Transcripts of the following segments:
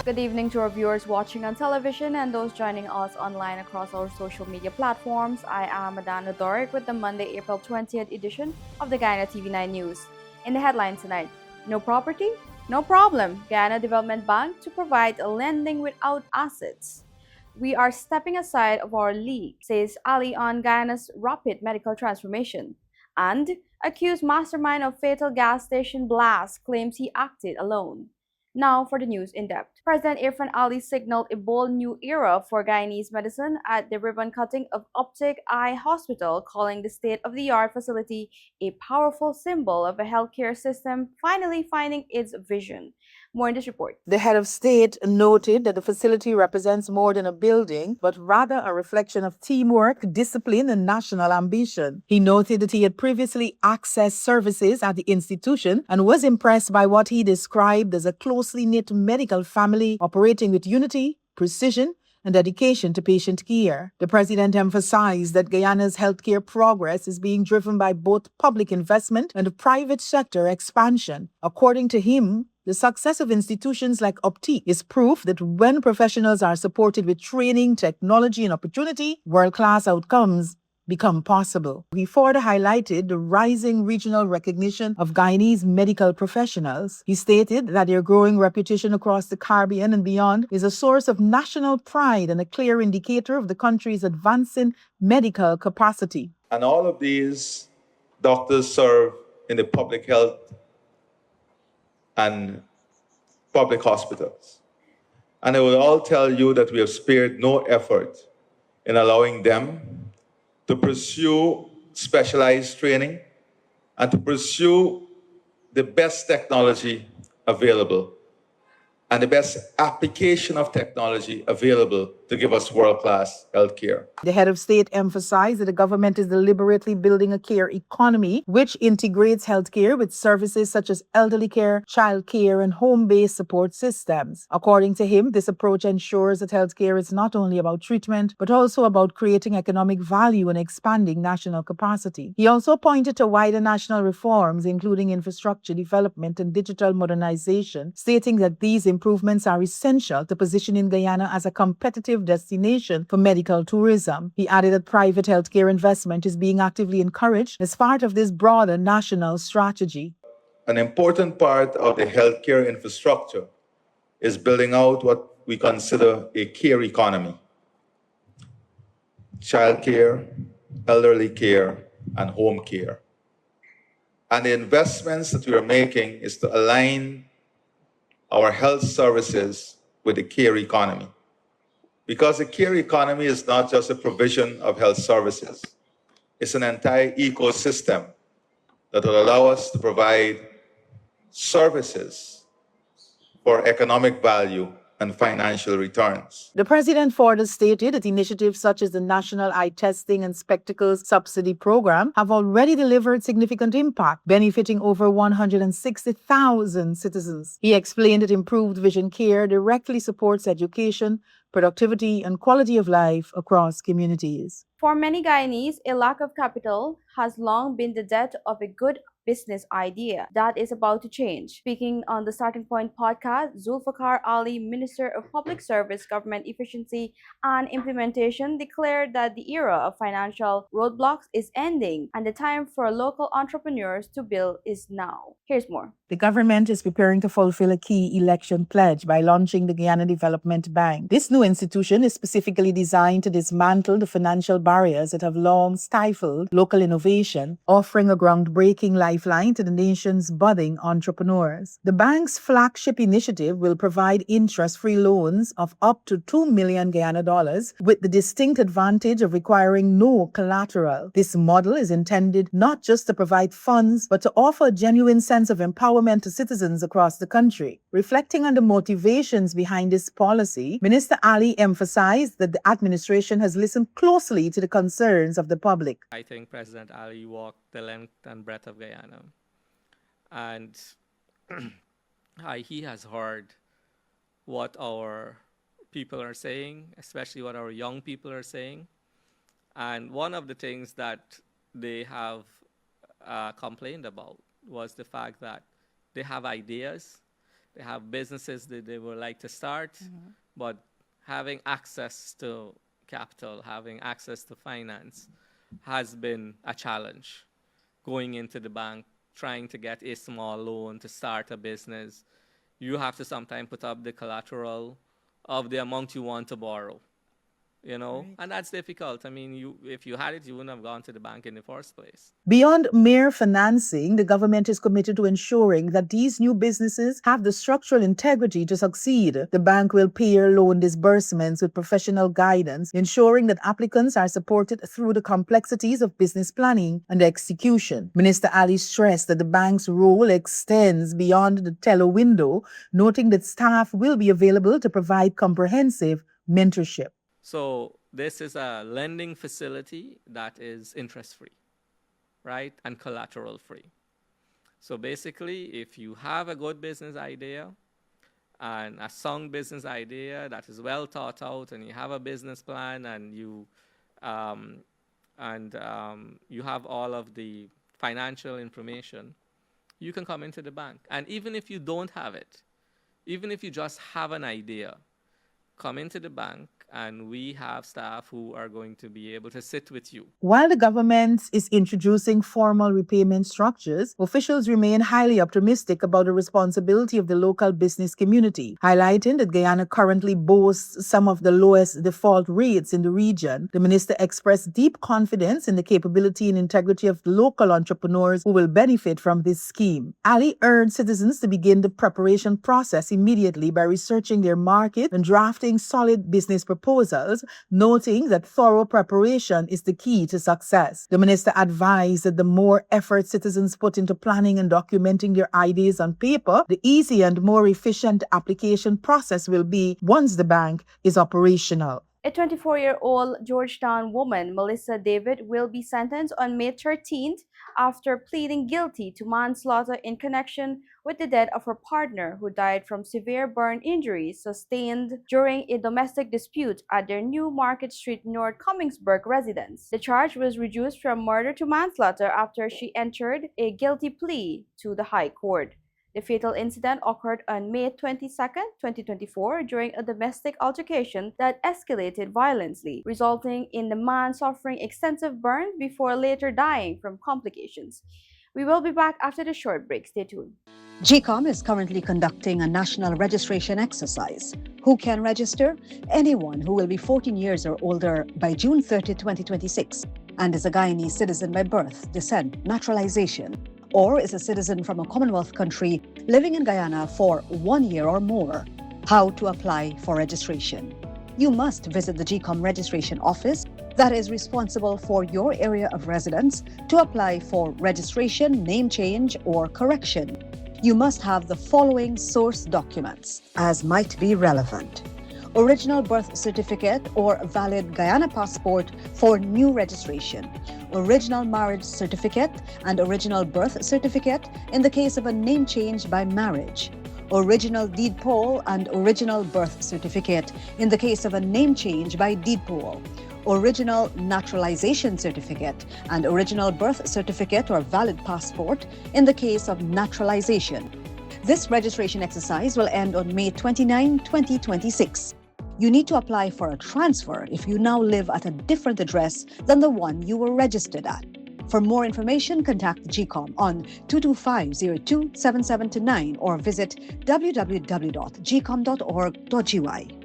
Good evening to our viewers watching on television and those joining us online across our social media platforms. I am Adana Doric with the Monday, April 20th edition of the Guyana TV9 News. In the headlines tonight, no property? No problem. Guyana Development Bank to provide lending without assets. We are stepping aside of our league, says Ali on Guyana's rapid medical transformation. And accused mastermind of fatal gas station blast claims he acted alone. Now for the news in depth. President Irfan Ali signaled a bold new era for Guyanese medicine at the ribbon cutting of Optic Eye Hospital, calling the state-of-the-art facility a powerful symbol of a healthcare system finally finding its vision. More in this report. The head of state noted that the facility represents more than a building, but rather a reflection of teamwork, discipline, and national ambition. He noted that he had previously accessed services at the institution and was impressed by what he described as a closely knit medical family operating with unity, precision, and dedication to patient care. The president emphasized that Guyana's healthcare progress is being driven by both public investment and private sector expansion. According to him, the success of institutions like Opti is proof that when professionals are supported with training, technology, and opportunity, world-class outcomes become possible. He further highlighted the rising regional recognition of Guyanese medical professionals. He stated that their growing reputation across the Caribbean and beyond is a source of national pride and a clear indicator of the country's advancing medical capacity. And all of these doctors serve in the public health and public hospitals. And I will all tell you that we have spared no effort in allowing them to pursue specialized training and to pursue the best technology available and the best application of technology available to give us world-class healthcare. The head of state emphasized that the government is deliberately building a care economy which integrates healthcare with services such as elderly care, child care, and home-based support systems. According to him, this approach ensures that healthcare is not only about treatment, but also about creating economic value and expanding national capacity. He also pointed to wider national reforms, including infrastructure development and digital modernization, stating that these improvements are essential to positioning Guyana as a competitive destination for medical tourism. He added that private healthcare investment is being actively encouraged as part of this broader national strategy. An important part of the healthcare infrastructure is building out what we consider a care economy. Child care, elderly care, and home care. And the investments that we are making is to align our health services with the care economy. Because the care economy is not just a provision of health services, it's an entire ecosystem that will allow us to provide services for economic value and financial returns. The president further stated that initiatives such as the National Eye Testing and Spectacles Subsidy Program have already delivered significant impact, benefiting over 160,000 citizens. He explained that improved vision care directly supports education, productivity, and quality of life across communities. For many Guyanese, a lack of capital has long been the death of a good business idea. That is about to change. Speaking on the Starting Point podcast, Zulfikar Ali, Minister of Public Service, Government Efficiency and Implementation, declared that the era of financial roadblocks is ending and the time for local entrepreneurs to build is now. Here's more. The government is preparing to fulfill a key election pledge by launching the Guyana Development Bank. This new institution is specifically designed to dismantle the financial barriers that have long stifled local innovation, offering a groundbreaking lifeline to the nation's budding entrepreneurs. The bank's flagship initiative will provide interest-free loans of up to $2 million Guyana dollars, with the distinct advantage of requiring no collateral. This model is intended not just to provide funds, but to offer a genuine sense of empowerment to citizens across the country. Reflecting on the motivations behind this policy, Minister Ali emphasized that the administration has listened closely to the concerns of the public. I think President Ali walked the length and breadth of Guyana. And he has heard what our people are saying, especially what our young people are saying. And one of the things that they have complained about was the fact that they have ideas, They have businesses that they would like to start, but having access to capital, having access to finance has been a challenge. Going into the bank, trying to get a small loan to start a business, you have to sometimes put up the collateral of the amount you want to borrow, and that's difficult. I mean, if you had it, you wouldn't have gone to the bank in the first place. Beyond mere financing, the government is committed to ensuring that these new businesses have the structural integrity to succeed. The bank will pair loan disbursements with professional guidance, ensuring that applicants are supported through the complexities of business planning and execution. Minister Ali stressed that the bank's role extends beyond the teller window, noting that staff will be available to provide comprehensive mentorship. So this is a lending facility that is interest-free, right, and collateral-free. So basically, if you have a good business idea and a sound business idea that is well thought out, and you have a business plan, and you have all of the financial information, you can come into the bank. And even if you don't have it, even if you just have an idea, come into the bank, and we have staff who are going to be able to sit with you. While the government is introducing formal repayment structures, officials remain highly optimistic about the responsibility of the local business community, highlighting that Guyana currently boasts some of the lowest default rates in the region. The minister expressed deep confidence in the capability and integrity of local entrepreneurs who will benefit from this scheme. Ali urged citizens to begin the preparation process immediately by researching their market and drafting solid business proposals, noting that thorough preparation is the key to success. The minister advised that the more effort citizens put into planning and documenting their ideas on paper, the easier and more efficient application process will be once the bank is operational. A 24-year-old Georgetown woman, Melissa David, will be sentenced on May 13th after pleading guilty to manslaughter in connection with the death of her partner, who died from severe burn injuries sustained during a domestic dispute at their New Market Street North Commingsburg residence. The charge was reduced from murder to manslaughter after she entered a guilty plea to the High Court. The fatal incident occurred on May 22, 2024, during a domestic altercation that escalated violently, resulting in the man suffering extensive burns before later dying from complications. We will be back after the short break. Stay tuned. GCOM is currently conducting a national registration exercise. Who can register? Anyone who will be 14 years or older by June 30, 2026, and is a Guyanese citizen by birth, descent, naturalization, or is a citizen from a Commonwealth country living in Guyana for 1 year or more. How to apply for registration? You must visit the GCOM registration office that is responsible for your area of residence to apply for registration, name change, or correction. You must have the following source documents as might be relevant: original birth certificate or valid Guyana passport for new registration, original marriage certificate and original birth certificate in the case of a name change by marriage, original deed poll and original birth certificate in the case of a name change by deed poll, original naturalization certificate and original birth certificate or valid passport in the case of naturalization. This registration exercise will end on May 29, 2026. You need to apply for a transfer if you now live at a different address than the one you were registered at. For more information, contact GCOM on 225-02-7729 or visit www.gcom.org.gy.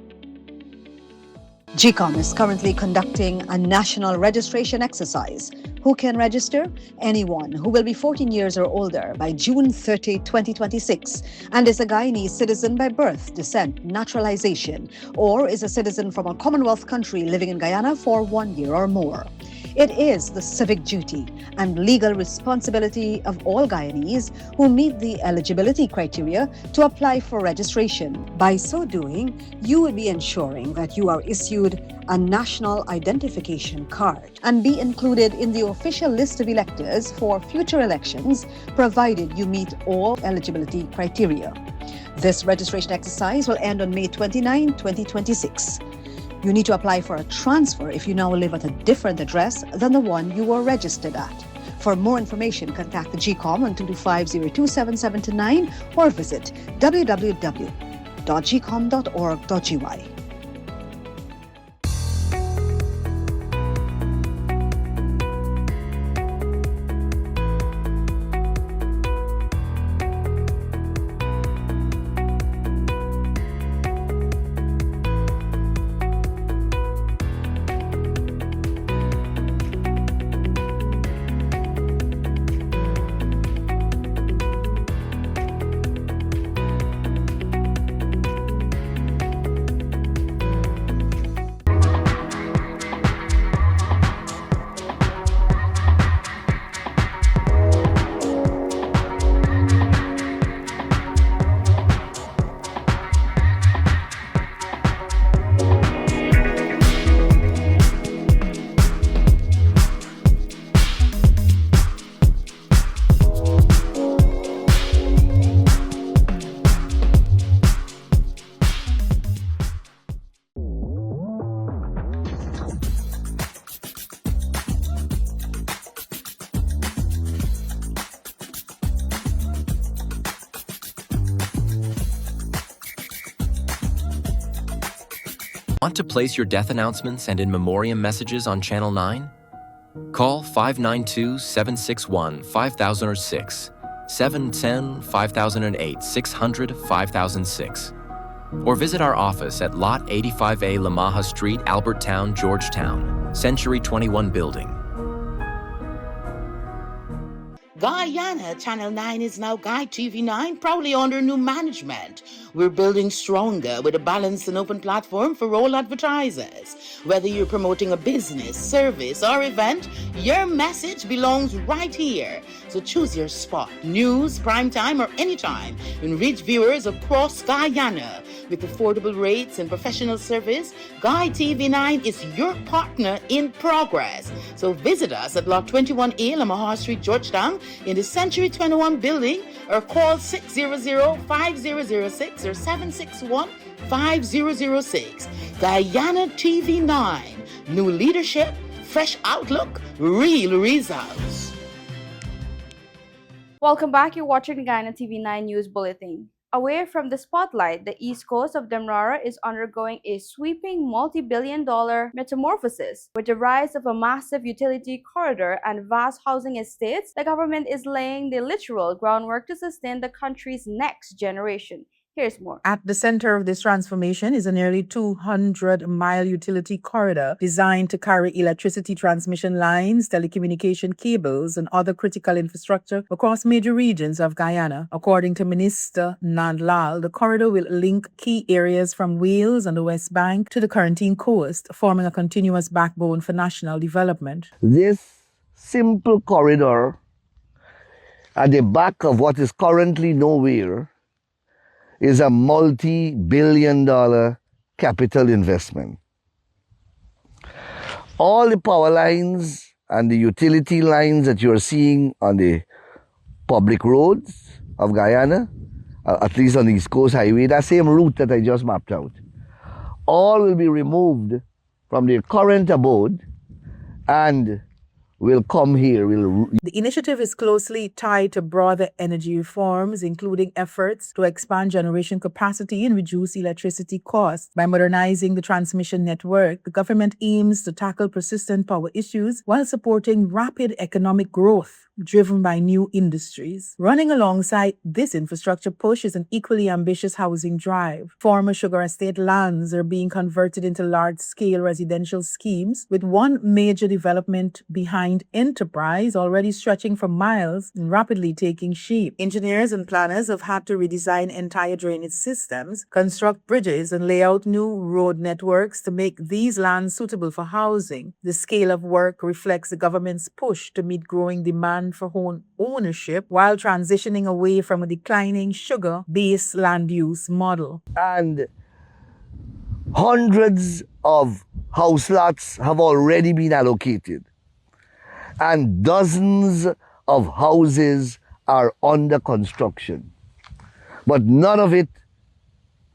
GCOM is currently conducting a national registration exercise. Who can register? Anyone who will be 14 years or older by June 30, 2026, and is a Guyanese citizen by birth, descent, naturalization, or is a citizen from a Commonwealth country living in Guyana for 1 year or more. It is the civic duty and legal responsibility of all Guyanese who meet the eligibility criteria to apply for registration. By so doing, you will be ensuring that you are issued a national identification card and be included in the official list of electors for future elections, provided you meet all eligibility criteria. This registration exercise will end on May 29, 2026. You need to apply for a transfer if you now live at a different address than the one you were registered at. For more information, contact the GCOM on 225-02779 or visit www.gcom.org.gy. Want to place your death announcements and in memoriam messages on Channel 9? Call 592-761-5006, 710-5008, 600-5006. Or visit our office at Lot 85A Lamaha Street, Albertown, Georgetown, Century 21 Building. Guyana Channel 9 is now Guy TV9, proudly under new management. We're building stronger with a balanced and open platform for all advertisers. Whether you're promoting a business, service, or event, your message belongs right here. So choose your spot, news, prime time, or anytime, and reach viewers across Guyana. With affordable rates and professional service, Guy TV9 is your partner in progress. So visit us at Lot 21A, Lamaha Street, Georgetown, in the Century 21 building, or call 600-5006 or 761-5006. Guyana TV9. New leadership, fresh outlook, real results. Welcome back. You're watching the Guyana TV9 News Bulletin. Away from the spotlight, the east coast of Demerara is undergoing a sweeping multi-billion-dollar metamorphosis. With the rise of a massive utility corridor and vast housing estates, the government is laying the literal groundwork to sustain the country's next generation. Here's more. At the center of this transformation is a nearly 200-mile utility corridor designed to carry electricity transmission lines, telecommunication cables, and other critical infrastructure across major regions of Guyana. According to Minister Nandlal, the corridor will link key areas from Wales and the West Bank to the Corentyne coast, forming a continuous backbone for national development. This simple corridor at the back of what is currently nowhere is a multi-billion-dollar capital investment. All the power lines and the utility lines that you're seeing on the public roads of Guyana, at least on the East Coast Highway, that same route that I just mapped out, all will be removed from their current abode and will come here. The initiative is closely tied to broader energy reforms, including efforts to expand generation capacity and reduce electricity costs. By modernizing the transmission network, the government aims to tackle persistent power issues while supporting rapid economic growth driven by new industries. Running alongside this infrastructure push is an equally ambitious housing drive. Former sugar estate lands are being converted into large-scale residential schemes, with one major development behind Enterprise already stretching for miles and rapidly taking shape. Engineers and planners have had to redesign entire drainage systems, construct bridges, and lay out new road networks to make these lands suitable for housing. The scale of work reflects the government's push to meet growing demand for home ownership while transitioning away from a declining sugar-based land use model. And hundreds of house lots have already been allocated, and dozens of houses are under construction. But none of it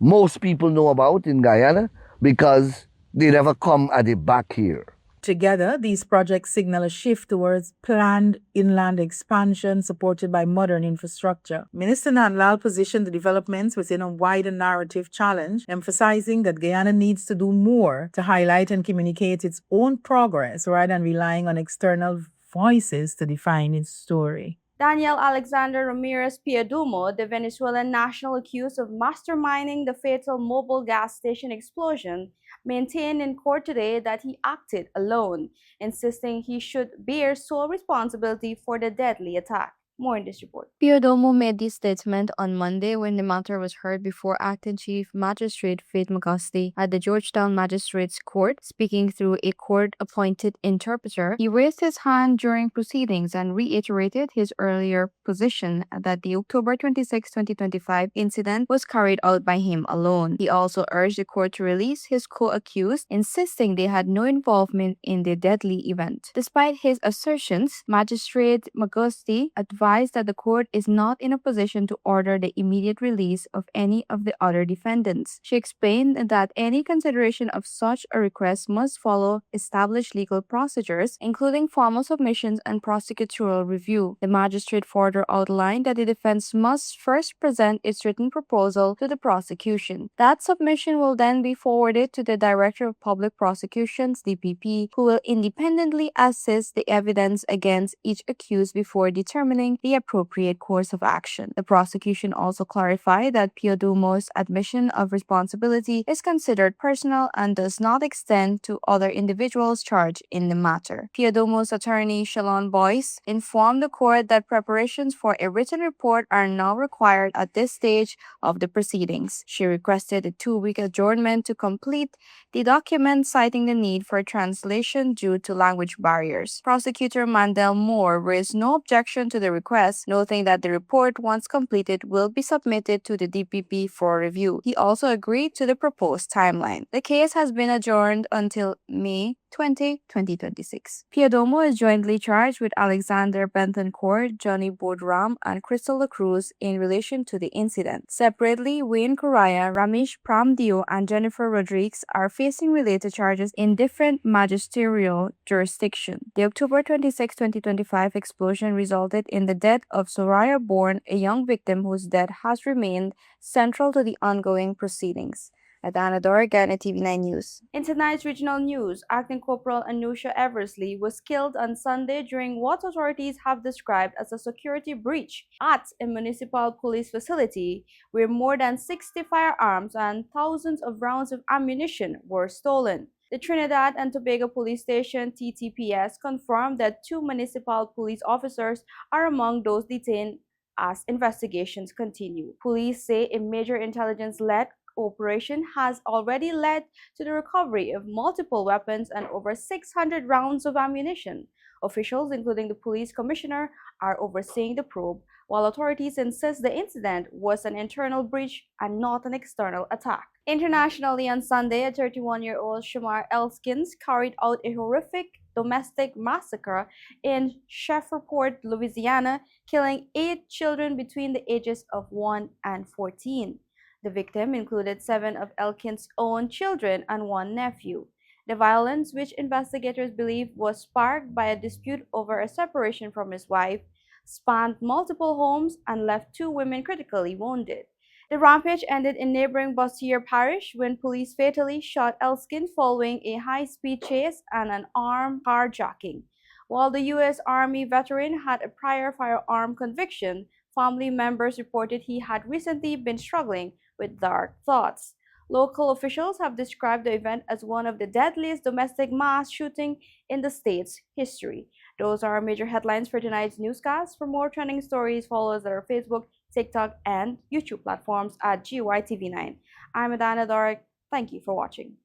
most people know about in Guyana because they never come at the back here. Together, these projects signal a shift towards planned inland expansion supported by modern infrastructure. Minister Nandlal positioned the developments within a wider narrative challenge, emphasizing that Guyana needs to do more to highlight and communicate its own progress rather than relying on external voices to define its story. Daniel Alexander Ramirez Piadumo, the Venezuelan national accused of masterminding the fatal mobile gas station explosion, maintained in court today that he acted alone, insisting he should bear sole responsibility for the deadly attack. More in this report. Piodomo made this statement on Monday when the matter was heard before Acting Chief Magistrate Faith McGusty at the Georgetown Magistrates Court. Speaking through a court-appointed interpreter, he raised his hand during proceedings and reiterated his earlier position that the October 26, 2025 incident was carried out by him alone. He also urged the court to release his co-accused, insisting they had no involvement in the deadly event. Despite his assertions, Magistrate McGusty advised that the court is not in a position to order the immediate release of any of the other defendants. She explained that any consideration of such a request must follow established legal procedures, including formal submissions and prosecutorial review. The magistrate further outlined that the defense must first present its written proposal to the prosecution. That submission will then be forwarded to the Director of Public Prosecutions, DPP, who will independently assess the evidence against each accused before determining the appropriate course of action. The prosecution also clarified that Piodomo's admission of responsibility is considered personal and does not extend to other individuals charged in the matter. Piodomo's attorney, Shalon Boyce, informed the court that preparations for a written report are now required at this stage of the proceedings. She requested a 2-week adjournment to complete the document, citing the need for translation due to language barriers. Prosecutor Mandel Moore raised no objection to the request, noting that the report, once completed, will be submitted to the DPP for review. He also agreed to the proposed timeline. The case has been adjourned until May 20, 2026. Piodomo is jointly charged with Alexander Bentoncourt, Johnny Bodram, and Crystal LaCruz in relation to the incident. Separately, Wayne Correa, Ramesh Pramdio, and Jennifer Rodriguez are facing related charges in different magisterial jurisdictions. The October 26, 2025 explosion resulted in the death of Soraya Bourne, a young victim whose death has remained central to the ongoing proceedings. Adana Dor, Ghana TV9 News. In tonight's regional news, Acting Corporal Anusha Eversley was killed on Sunday during what authorities have described as a security breach at a municipal police facility where more than 60 firearms and thousands of rounds of ammunition were stolen. The Trinidad and Tobago Police Station (TTPS) confirmed that 2 municipal police officers are among those detained as investigations continue. Police say a major intelligence-led operation has already led to the recovery of multiple weapons and over 600 rounds of ammunition. Officials, including the police commissioner, are overseeing the probe, while authorities insist the incident was an internal breach and not an external attack. Internationally, on Sunday, a 31-year-old Shamar Elskins carried out a horrific domestic massacre in Shreveport, Louisiana, killing 8 children between the ages of 1 and 14. The victim included 7 of Elkins' own children and 1 nephew. The violence, which investigators believe was sparked by a dispute over a separation from his wife, spanned multiple homes and left 2 women critically wounded. The rampage ended in neighboring Bossier Parish when police fatally shot Elskin following a high-speed chase and an armed carjacking. While the U.S. Army veteran had a prior firearm conviction, family members reported he had recently been struggling with dark thoughts. Local officials have described the event as one of the deadliest domestic mass shootings in the state's history. Those are our major headlines for tonight's newscast. For more trending stories, follow us at our Facebook, TikTok, and YouTube platforms at GYTV9. I'm Adana Doric. Thank you for watching.